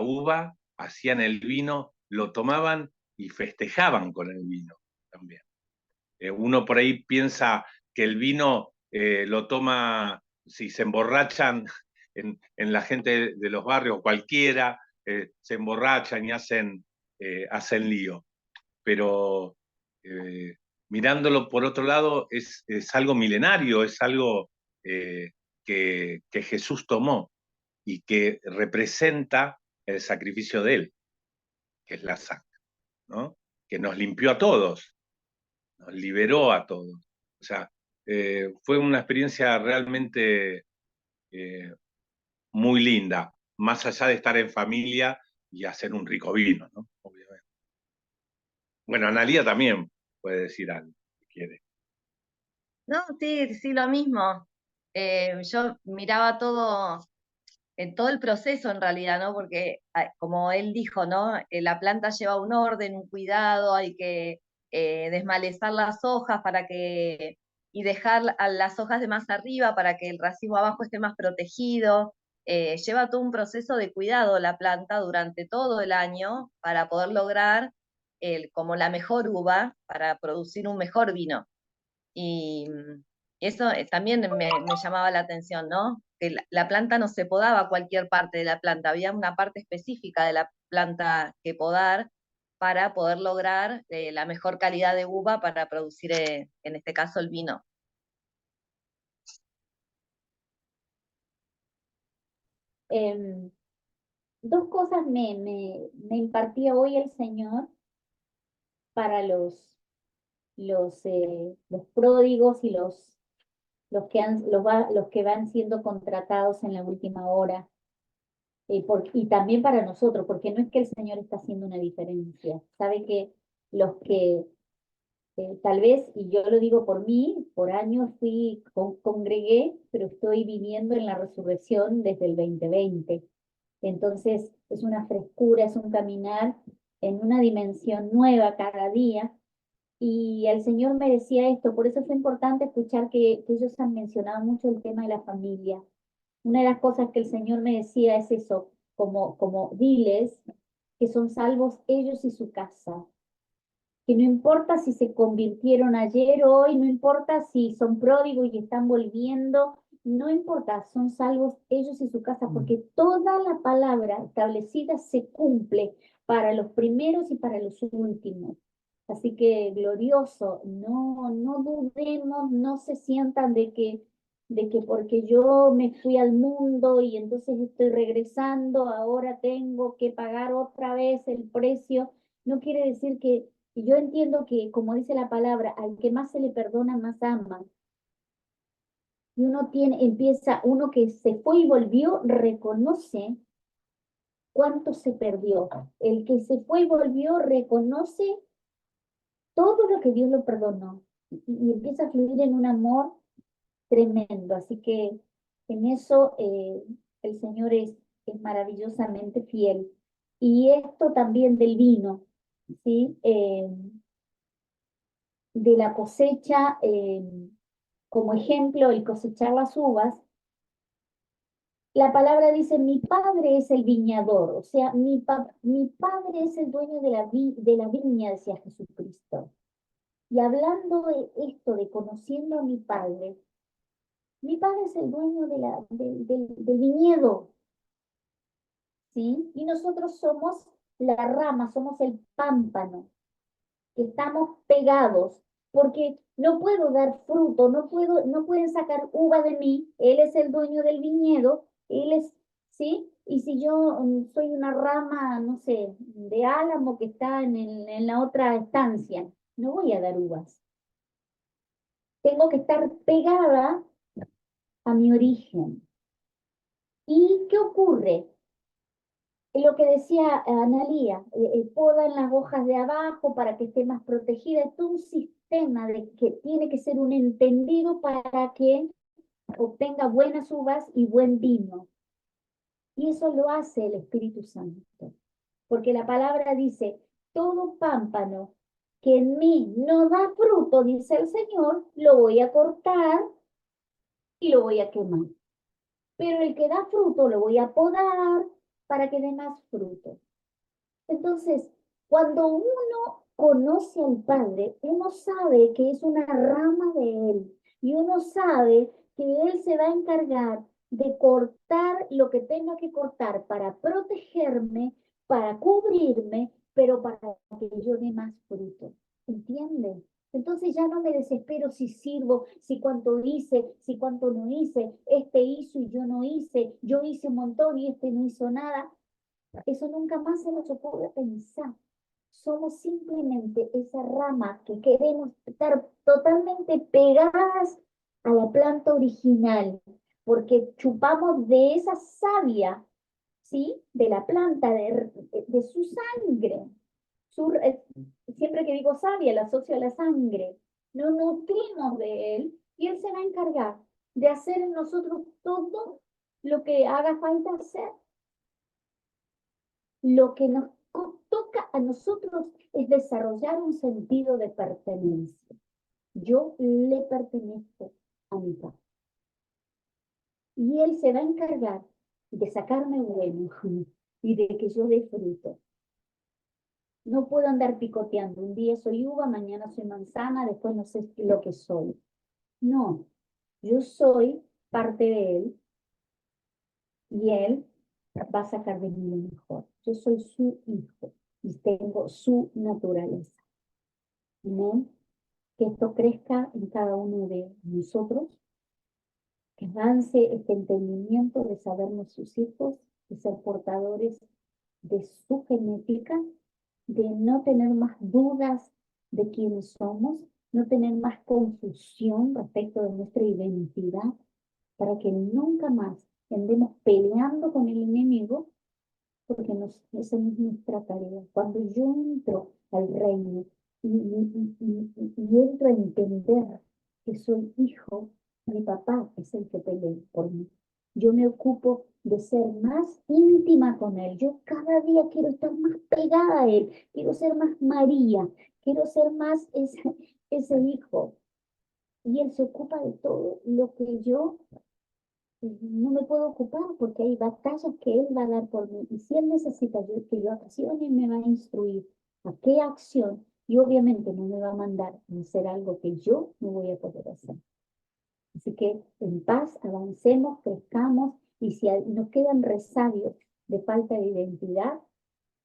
uva, hacían el vino, lo tomaban y festejaban con el vino también. Uno por ahí piensa que el vino lo toma, si se emborrachan en la gente de los barrios, cualquiera, se emborrachan y hacen lío. Pero mirándolo por otro lado, es algo milenario, es algo que Jesús tomó y que representa el sacrificio de él, que es la sangre, ¿no? Que nos limpió a todos, nos liberó a todos. O sea, fue una experiencia realmente eh, muy linda, más allá de estar en familia y hacer un rico vino, ¿no? Obviamente. Bueno, Analía también. puede decir algo, si quiere. No, sí, sí, lo mismo. Yo miraba todo el proceso en realidad, ¿no? Porque como él dijo, ¿no? La planta lleva un orden, un cuidado, hay que desmalezar las hojas y dejar las hojas de más arriba para que el racimo abajo esté más protegido. Lleva todo un proceso de cuidado la planta durante todo el año para poder lograr como la mejor uva para producir un mejor vino. Y eso también me llamaba la atención, ¿no? Que la planta no se podaba cualquier parte de la planta, había una parte específica de la planta que podar para poder lograr la mejor calidad de uva para producir, en este caso, el vino. Dos cosas me impartía hoy el Señor para los pródigos y los que van siendo contratados en la última hora. Y también para nosotros, porque no es que el Señor está haciendo una diferencia. Sabe que los que tal vez, y yo lo digo por mí, por años congregué, pero estoy viviendo en la resurrección desde el 2020. Entonces es una frescura, es un caminar en una dimensión nueva cada día. Y el Señor me decía esto, por eso fue importante escuchar que ellos han mencionado mucho el tema de la familia. Una de las cosas que el Señor me decía es eso, como diles que son salvos ellos y su casa, que no importa si se convirtieron ayer o hoy, no importa si son pródigos y están volviendo, no importa, son salvos ellos y su casa, porque toda la palabra establecida se cumple para los primeros y para los últimos. Así que glorioso, no dudemos, no se sientan de que porque yo me fui al mundo y entonces estoy regresando, ahora tengo que pagar otra vez el precio. No quiere decir que, y yo entiendo que, como dice la palabra, al que más se le perdona, más ama. Y uno que se fue y volvió, reconoce cuánto se perdió. El que se fue y volvió, reconoce todo lo que Dios lo perdonó. Y empieza a fluir en un amor tremendo. Así que en eso el Señor es maravillosamente fiel. Y esto también del vino, ¿sí? De la cosecha, como ejemplo, el cosechar las uvas, la palabra dice, mi padre es el viñador, o sea, mi padre es el dueño de la viña, decía Jesucristo. Y hablando de esto, de conociendo a mi padre es el dueño del viñedo, ¿sí? Y nosotros somos la rama, somos el pámpano, que estamos pegados, porque no puedo dar fruto, no pueden sacar uva de mí, él es el dueño del viñedo, él es, ¿sí? Y si yo soy una rama, no sé, de álamo que está en la otra estancia, no voy a dar uvas. Tengo que estar pegada a mi origen. ¿Y qué ocurre? Lo que decía Analía, podan las hojas de abajo para que esté más protegida, es todo un sistema que tiene que ser un entendido para que obtenga buenas uvas y buen vino. Y eso lo hace el Espíritu Santo, porque la palabra dice, todo pámpano que en mí no da fruto, dice el Señor, lo voy a cortar y lo voy a quemar. Pero el que da fruto lo voy a podar para que dé más fruto. Entonces, cuando uno conoce al Padre, uno sabe que es una rama de Él y uno sabe que Él se va a encargar de cortar lo que tenga que cortar para protegerme, para cubrirme, pero para que yo dé más fruto. ¿Entiende? Entonces ya no me desespero si sirvo, si cuánto hice, si cuánto no hice, este hizo y yo no hice, yo hice un montón y este no hizo nada. Eso nunca más se nos ocurre pensar. Somos simplemente esa rama que queremos estar totalmente pegadas a la planta original, porque chupamos de esa savia, ¿sí? De la planta, de su sangre. siempre que digo savia, la asocio a la sangre. Nos nutrimos de él y él se va a encargar de hacer en nosotros todo lo que haga falta hacer. Lo que nos toca a nosotros es desarrollar un sentido de pertenencia. Yo le pertenezco a mi papá. Y él se va a encargar de sacarme bueno y de que yo dé fruto. No puedo andar picoteando. Un día soy uva, mañana soy manzana, después no sé lo que soy. No, yo soy parte de él y él va a sacar de mí lo mejor. Yo soy su hijo y tengo su naturaleza. Amén. Que esto crezca en cada uno de nosotros, que avance este entendimiento de sabernos sus hijos, de ser portadores de su genética, de no tener más dudas de quiénes somos, no tener más confusión respecto de nuestra identidad, para que nunca más andemos peleando con el enemigo, porque esa es nuestra tarea. Cuando yo entro al reino y entro a entender que soy hijo, mi papá es el que pelea por mí. Yo me ocupo de ser más íntima con él. Yo cada día quiero estar más pegada a él. Quiero ser más María. Quiero ser más ese hijo. Y él se ocupa de todo lo que yo no me puedo ocupar, porque hay batallas que él va a dar por mí. Y si él necesita que yo accione, me va a instruir a qué acción. Y obviamente no me va a mandar a hacer algo que yo no voy a poder hacer. Así que en paz avancemos, crezcamos, y si nos quedan resabios de falta de identidad,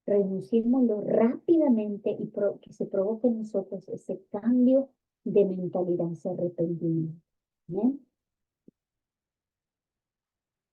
renunciémoslo rápidamente y que se provoque en nosotros ese cambio de mentalidad, ese arrepentimiento. ¿Bien?